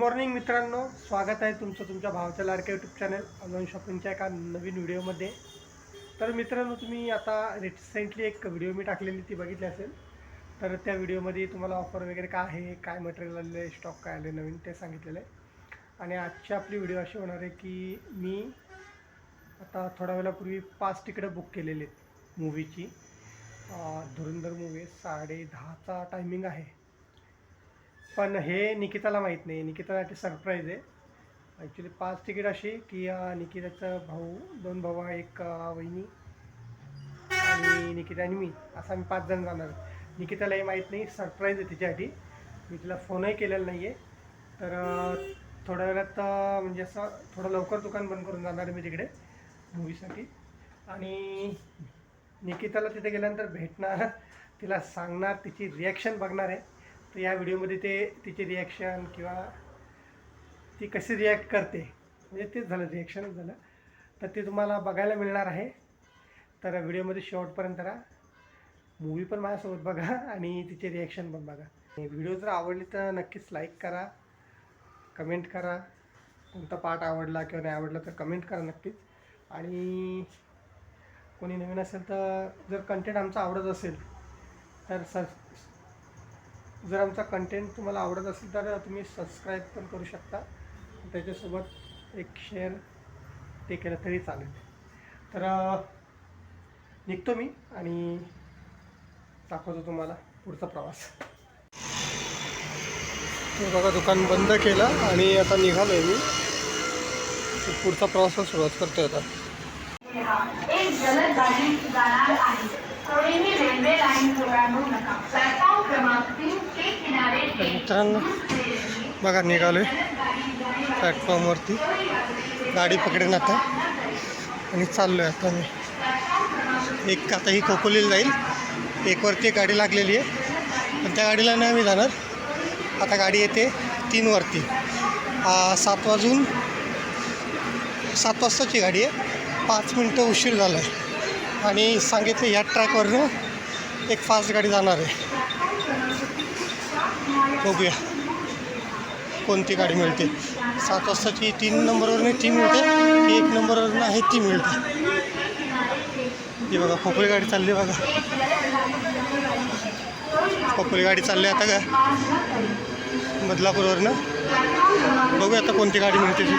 Morning मित्रांनो, स्वागत आहे तुमचं तुमच्या भावाच्या लाडक्या यूट्यूब चॅनल ऑनलाईन शॉपिंगच्या एका नवीन व्हिडिओमध्ये. तर मित्रांनो, तुम्ही आता रिसेंटली एक व्हिडिओ मी टाकलेली ती बघितली असेल. तर त्या व्हिडिओमध्ये तुम्हाला ऑफर वगैरे काय आहे, काय मटेरियल आलेलं आहे, स्टॉक काय आले नवीन ते सांगितलेलं आहे. आणि आजची आपली व्हिडिओ अशी होणार आहे की मी आता थोड्या वेळापूर्वी 5 तिकीटं बुक केलेली आहेत मूवीची. धुरंधर मूवी 10:30चा टायमिंग आहे. पण हे निकिताला माहीत नाही, निकितासाठी सरप्राईज आहे. ॲक्च्युली 5 तिकीट अशी की निकिताचा भाऊ, 2 भाऊ, एक वहिनी आणि निकिता आणि मी, असं आम्ही 5 जण जाणार. निकितालाही माहीत नाही, सरप्राईज आहे तिच्यासाठी. मी तिला फोनही केलेला नाही आहे. तर थोड्या वेळात म्हणजे असं थोडं लवकर दुकान बंद करून जाणार आहे मी तिकडे मूवीसाठी. आणि निकिताला तिथे गेल्यानंतर भेटणार, तिला सांगणार, तिची रिॲक्शन बघणार आहे. तर या व्हिडिओमध्ये ते तिची रिॲक्शन किंवा ती कशी रिॲक्ट करते, म्हणजे तेच झालं, रिॲक्शनच झालं. तर ते तुम्हाला बघायला मिळणार आहे. तर व्हिडिओमध्ये शेवटपर्यंत राहा. मूवी पण माझ्यासोबत बघा आणि तिचे रिॲक्शन पण बघा. व्हिडिओ जर आवडली तर नक्कीच लाईक करा, कमेंट करा. कोणता पार्ट आवडला किंवा नाही आवडला तर कमेंट करा नक्कीच. आणि कोणी नवीन असेल तर जर कंटेंट आमचा आवडत असेल तर जर आमचा कंटेंट तुम्हाला आवडत असेल तर तुम्ही सबस्क्राईब पण करू शकता. त्याच्यासोबत एक शेअर ते केलं तरी चालेल. तर निघतो मी आणि दाखवतो तुम्हाला पुढचा प्रवास. बघा, दुकान बंद केलं आणि आता निघालो आहे मी. पुढचा प्रवासाला सुरुवात करतोय आता. एक जलद गाडी जाणार आहे. कोणीही रेल्वे लाईन ओलांडू नका. प्लॅटफॉर्म क्रमांक 3 चे किनारे मित्रांनो बघा, निघालोय प्लॅटफॉर्मवरती. गाडी पकडेन आता आणि चाललो आहे आता मी. एक आता ही खोपोलीला जाईल, एक वरती गाडी लागलेली आहे, पण त्या गाडीला नाही मी जाणार. आता गाडी येते 3 वरती. 7 वाजताची गाडी आहे. 5 मिनटं उशीर झाला आहे आणि सांगितलं या ट्रॅकवरनं एक फास्ट गाडी जाणार आहे. बघूया कोणती गाडी मिळते. 7 वाजताची 3 नंबरवरनं ती मिळते की 1 नंबरवरनं आहे ती मिळते. ही बघा, खोपोली गाडी चालली बघा. खोपोली गाडी चालली आता का बदलापूरवरनं. बघूया आता कोणती गाडी मिळते ती.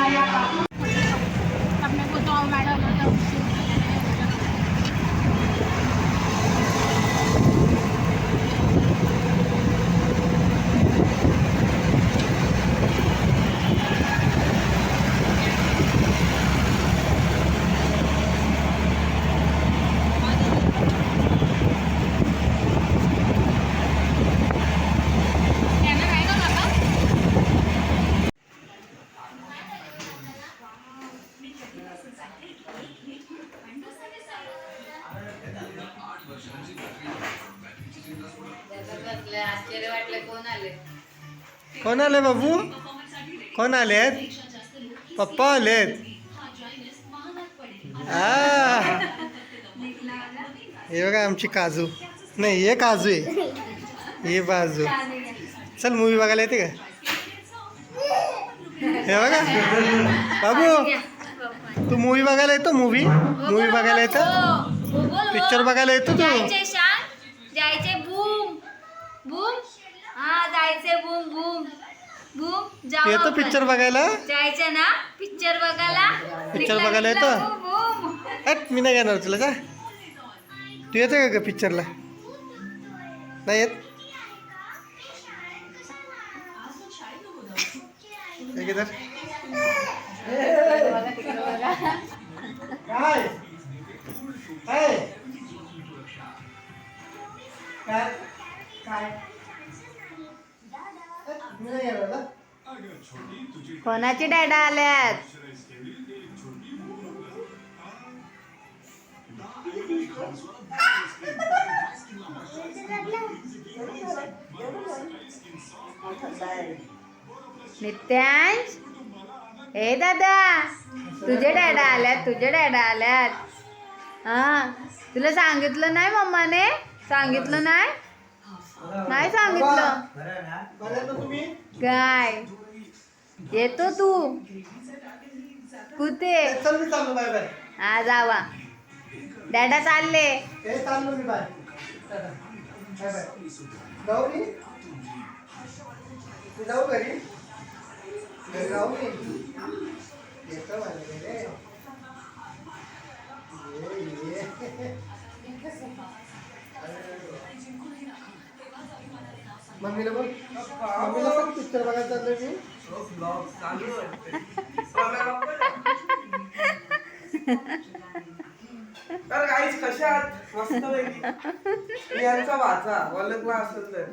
कोण आले बाबू? कोण आलेत? पप्पा आलेत. हे बघा आमची काजू. नाही, हे काजू आहे, हे बाजू. चल मूवी बघायला येते का? हे बघा बाबू, तू मूवी बघायला येतो? मूवी बघायला येतं? पिक्चर बघायला येतो तू? जायचे बूम बूम. हा, जायचे बूम बूम बूम. जाऊ येतो पिक्चर बघायला? जायचं ना पिक्चर बघायला? पिक्चर बघायला येतं? मी नाही घेणार तुला. जा, तू येतो का पिक्चरला? नाही येत? तर काय कोणाची डॅडा आल्यात? नित्यांश, हे दादा, तुझे डॅडा आल्यात. हा, तुला सांगितलं नाही मम्माने? सांगितलं नाही? नाही सांगितलं काय? येतो तू कुठे चल मी चाललो बाय बाय हा जावा डॅडा चालले हे चाललो मी बाय बाय बाय जाऊ मी जाऊ घरी घरी जाऊ मी येतो माझ्या घरी मम्मीला बोल मम्मीला पण पिक्चर बघायला चाललोय मी तर काहीच कशात मस्त पैकी यांचा वाचा वलगला असेल तर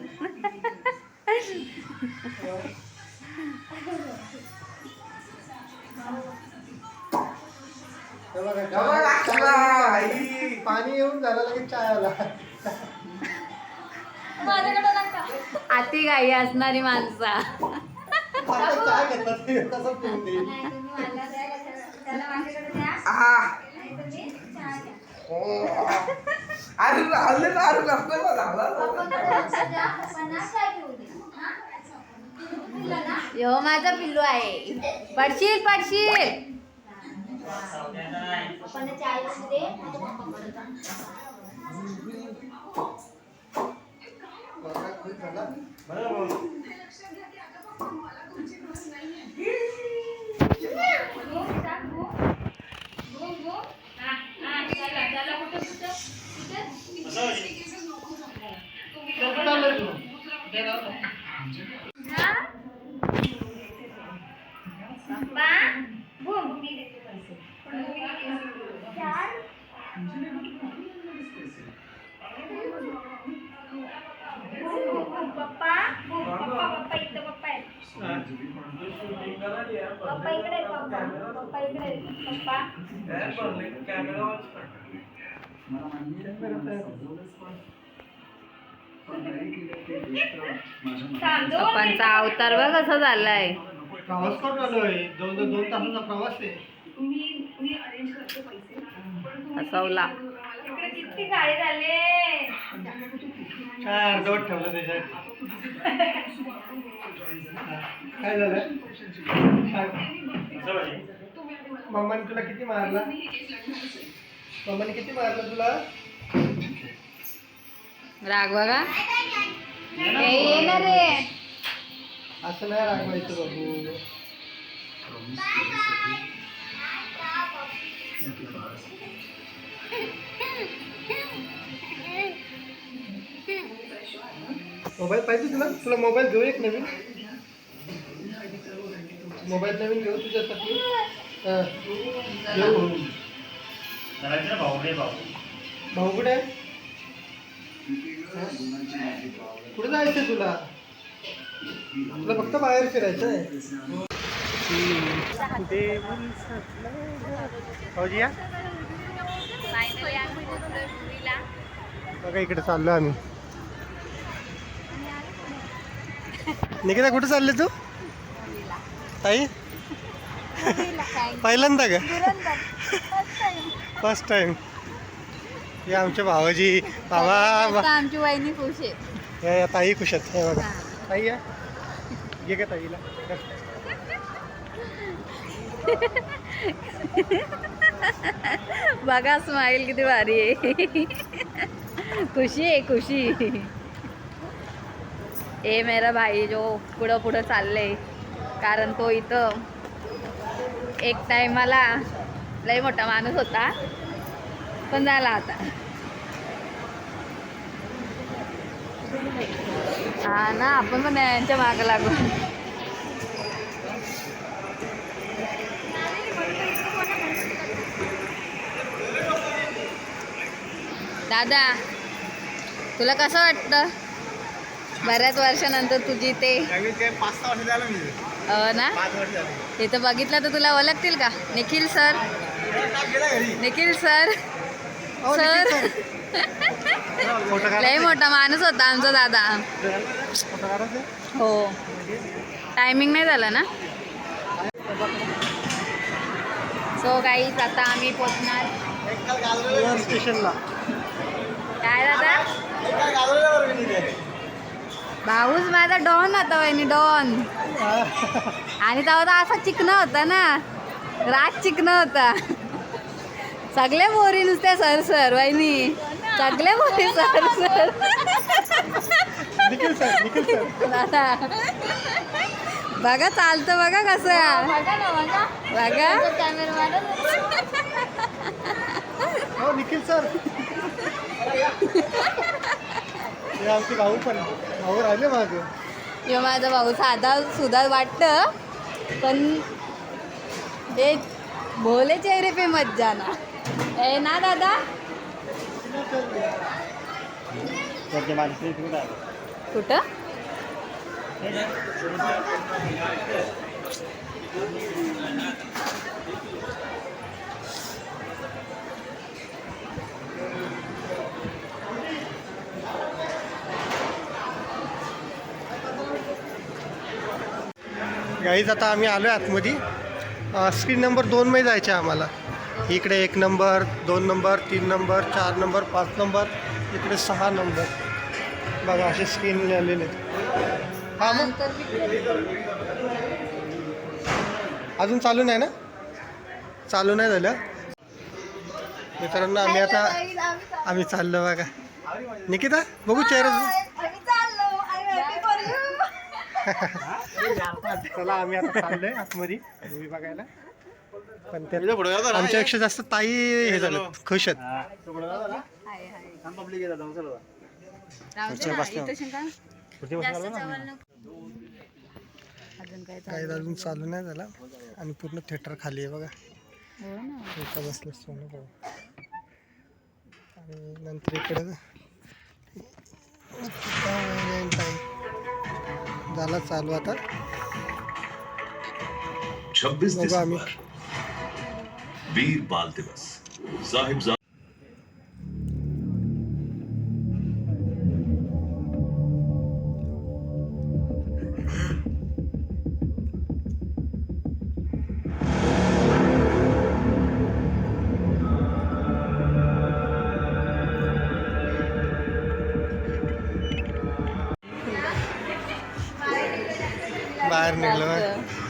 हे बघा, डबा लागला, आई. पाणी येऊन झालं लगेच चाय आला अति घाई असणारी माणसं आता चाय घेतला ते कसं पिऊन देईल आहा. अरे अरे अरे नको झाला यो माझा पिल्लू आहे पडशील पडशील पप्पांचा अवतार बघ कसा झालाय प्रवास करून आलोय दोन तासाचा प्रवास आहे हसवला किती गाडी झाले काय अर्धवट ठेवलं त्याच्यात काय झालं मम्माने तुला किती मारला मम्माने किती मारलं तुला रागवा का ये ना रे असं नाही रागवायचं बाबू मोबाईल पाहिजे तुला तुला मोबाईल घेऊ एक नवीन मोबाईल नवीन घेऊ तुझ्यासाठी घेऊ भाऊ कुठे आहे? कुठे जायचं तुला तुला फक्त बाहेर फिरायचं आहे बघा इकडे चाललो आम्ही निकिता कुठे चालले तू ताई पहिल्यांदा का फर्स्ट टाइम हे आमच्या भावाजी बाबा आमची वहिनी खुश आहे या ताई खुश आहेत हे बघा ताई या घे का ताईला बघा स्माइल किती भारी आहे खुशी आहे खुशी ए मेरा भाई जो पुढं पुढं चालले कारण तो इथं एक टायमाला लय मोठा माणूस होता पण झाला आता हा ना आपण पण यांच्या मागं लागू दादा तुला कसं वाटतं बऱ्याच वर्षानंतर तुझी ते 5-6 वर्ष झालं मी ना 5 वर्ष झाली तिथं बघितलं तर तुला ओळखतील का Nikhil sir Nikhil sir sir लय मोठा माणूस होता आमचा दादा हो टायमिंग नाही झालं ना सो गाईज आता आम्ही पोचणार स्टेशनला काय दादा भाऊच माझा डॉन होता वहिनी डॉन आणि तेव्हा तर असा चिकन होता ना, राग चिकन होता. सगळे बोरी नुसते सर सर वहिनी, सगळे बोरी सर सर. निखिल सर दादा बघा चालतं बघा कसं बघा. हो निखिल सर. हे आमचे भाऊ राहिले मागे. किंवा माझा भाऊ साधा सुद्धा वाटतं, पण एक भोले चेहरे पे मत जाना. ए ना दादा. कुठं गाईज आता आम्ही आलो आहे आतमध्ये. स्क्रीन नंबर 2 मध्ये जायचं आहे आम्हाला. इकडे 1 number, 2 number, 3 number, 4 number, 5 number, इकडे 6 नंबर. बघा असे स्क्रीन लिहिलेले आहेत. हां मग अजून चालू नाही ना, चालू नाही झालं मित्रांनो. आम्ही चाललो बघा. निकिता बघू चेहरा. चला आम्ही आता चाललोय आतमध्ये मूवी बघायला. पण आमच्यापेक्षा जास्त ताई हे झालं, खुश आहेत. काही अजून चालू नाही झाला आणि पूर्ण थिएटर खाली आहे बघा. एका बसलं सोनं बघा. आणि नंतर इकडे झाला चालू आता. 26 बघू आम्ही. वीर बाल दिवस साहिब बाहेर निघलो.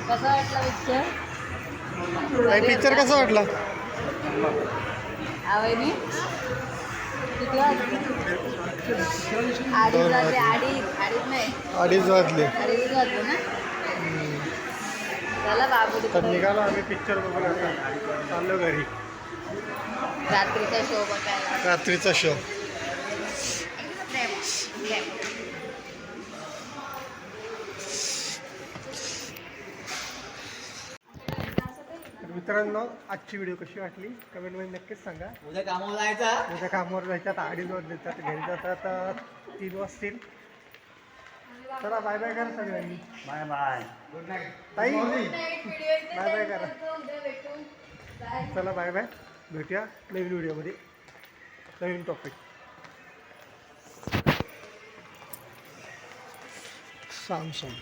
कसं वाटलं पिक्चर? पिक्चर कसा वाटला? आवडली? किती वाजले? अडीच वाजले. अडीच वाजले ना. चला बाबू तर निघालो आम्ही पिक्चर बघून. आता चाललो घरी. रात्रीचा शो बघायला. रात्रीचा शो. मित्रांनो आजची व्हिडिओ कशी वाटली कमेंटमध्ये नक्कीच सांगा. उद्या कामावर जायचं. उद्या कामावर जायचं. आता 2:30 वाजले, तर घरी जातात 3 वाजतील. चला बाय बाय करा सगळ्यांनी. Bye bye. ताई बाय बाय करा. चला बाय बाय. भेटूया नवीन व्हिडिओमध्ये नवीन टॉपिक. सॅमसंग